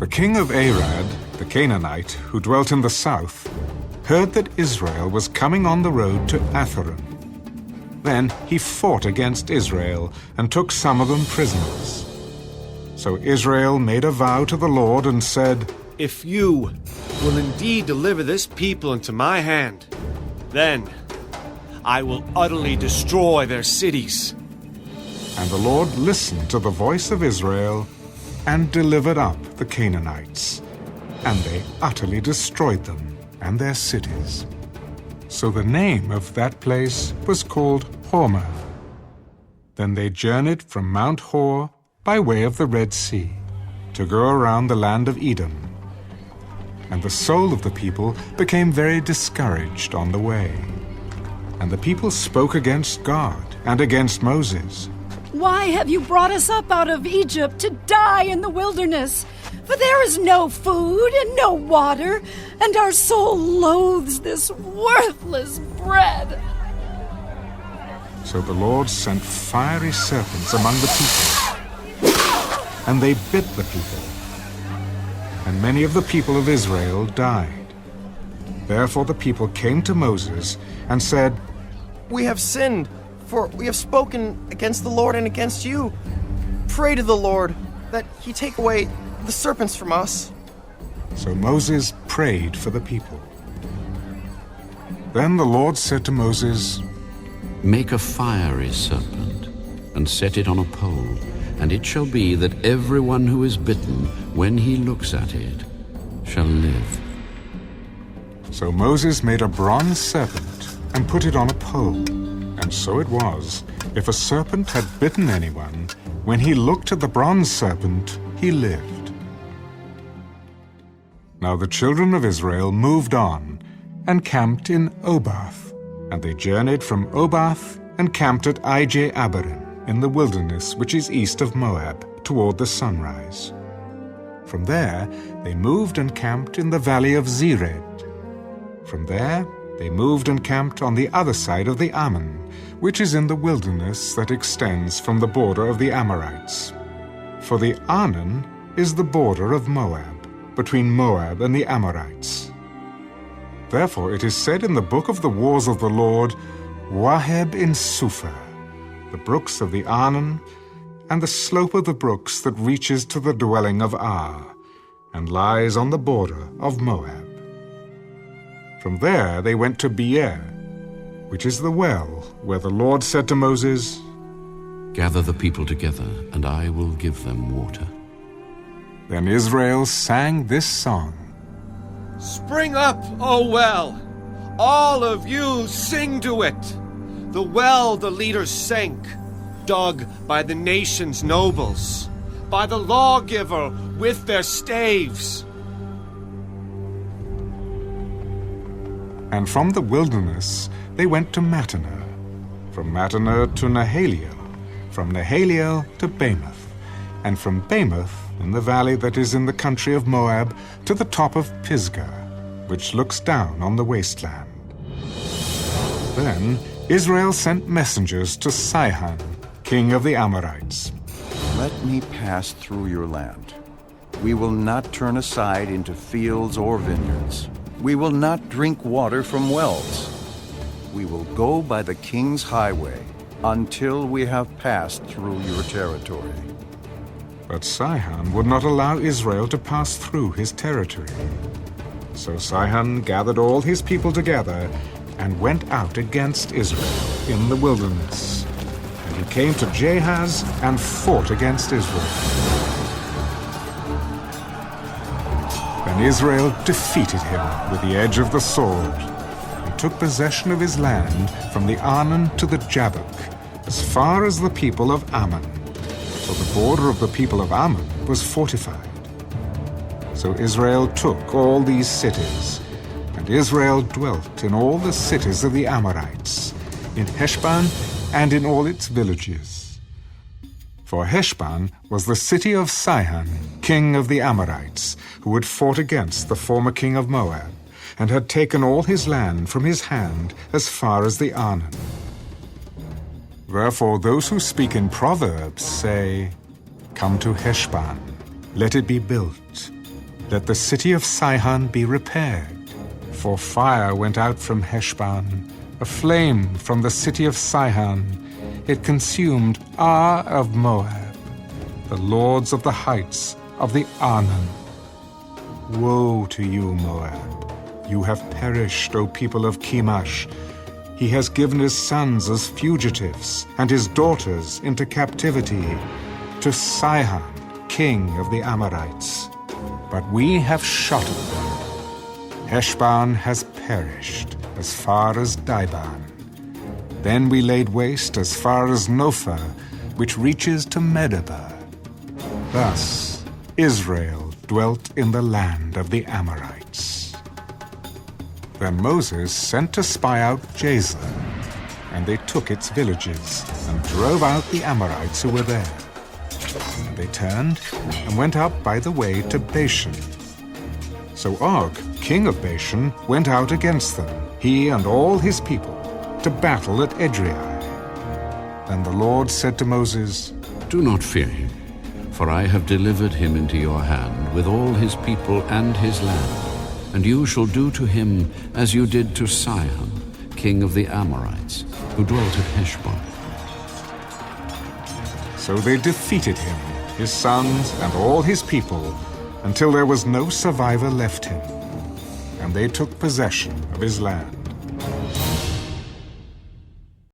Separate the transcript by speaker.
Speaker 1: The king of Arad, the Canaanite, who dwelt in the south, heard that Israel was coming on the road to Atharim. Then he fought against Israel and took some of them prisoners. So Israel made a vow to the Lord and said,
Speaker 2: "If you will indeed deliver this people into my hand, then I will utterly destroy their cities."
Speaker 1: And the Lord listened to the voice of Israel and delivered up the Canaanites, and they utterly destroyed them and their cities. So the name of that place was called Hormah. Then they journeyed from Mount Hor by way of the Red Sea to go around the land of Edom. And the soul of the people became very discouraged on the way. And the people spoke against God and against Moses.
Speaker 3: "Why have you brought us up out of Egypt to die in the wilderness? For there is no food and no water, and our soul loathes this worthless bread."
Speaker 1: So the Lord sent fiery serpents among the people, and they bit the people. And many of the people of Israel died. Therefore the people came to Moses and said,
Speaker 4: "We have sinned, for we have spoken against the Lord and against you. Pray to the Lord that he take away the serpents from us."
Speaker 1: So Moses prayed for the people. Then the Lord said to Moses,
Speaker 5: "Make a fiery serpent, and set it on a pole, and it shall be that everyone who is bitten, when he looks at it, shall live."
Speaker 1: So Moses made a bronze serpent and put it on a pole. And so it was, if a serpent had bitten anyone, when he looked at the bronze serpent, he lived. Now the children of Israel moved on and camped in Obath. And they journeyed from Obath and camped at Ije-Abarim in the wilderness which is east of Moab, toward the sunrise. From there they moved and camped in the valley of Zered. From there they moved and camped on the other side of the Ammon, which is in the wilderness that extends from the border of the Amorites. For the Arnon is the border of Moab, between Moab and the Amorites. Therefore it is said in the book of the wars of the Lord, Waheb in Suphah, the brooks of the Arnon, and the slope of the brooks that reaches to the dwelling of Ar, and lies on the border of Moab. From there they went to Beer, which is the well where the Lord said to Moses,
Speaker 5: "Gather the people together, and I will give them water."
Speaker 1: Then Israel sang this song.
Speaker 2: "Spring up, O well! All of you sing to it! The well the leaders sank, dug by the nation's nobles, by the lawgiver with their staves."
Speaker 1: And from the wilderness they went to Mattanah, from Mattanah to Nahaliel, from Nahaliel to Bamoth, and from Bamoth in the valley that is in the country of Moab to the top of Pisgah, which looks down on the wasteland. Then Israel sent messengers to Sihon, king of the Amorites.
Speaker 6: "Let me pass through your land. We will not turn aside into fields or vineyards. We will not drink water from wells. We will go by the king's highway until we have passed through your territory."
Speaker 1: But Sihon would not allow Israel to pass through his territory. So Sihon gathered all his people together and went out against Israel in the wilderness. And he came to Jahaz and fought against Israel. Then Israel defeated him with the edge of the sword, and took possession of his land from the Arnon to the Jabbok, as far as the people of Ammon. For the border of the people of Ammon was fortified. So Israel took all these cities, and Israel dwelt in all the cities of the Amorites, in Heshbon and in all its villages. For Heshbon was the city of Sihon, king of the Amorites, who had fought against the former king of Moab, and had taken all his land from his hand as far as the Arnon. Therefore those who speak in Proverbs say, "Come to Heshbon, let it be built, Let the city of Sihon be repaired. For fire went out from Heshbon, a flame from the city of Sihon. It consumed Ar of Moab, the lords of the heights of the Arnon. Woe to you, Moab! You have perished, O people of Chemosh. He has given his sons as fugitives and his daughters into captivity to Sihon, king of the Amorites. But we have shattered them. Heshbon has perished as far as Dibon. Then we laid waste as far as Nophah, which reaches to Medeba. Thus Israel dwelt in the land of the Amorites. Then Moses sent to spy out Jazer, and they took its villages and drove out the Amorites who were there. And they turned and went up by the way to Bashan. So Og, king of Bashan, went out against them, he and all his people, to battle at Edrei. Then the Lord said to Moses,
Speaker 5: Do not fear him, for I have delivered him into your hand with all his people and his land. And you shall do to him as you did to Sihon, king of the Amorites, who dwelt at Heshbon.
Speaker 1: So they defeated him, his sons and all his people, until there was no survivor left him. And they took possession of his land.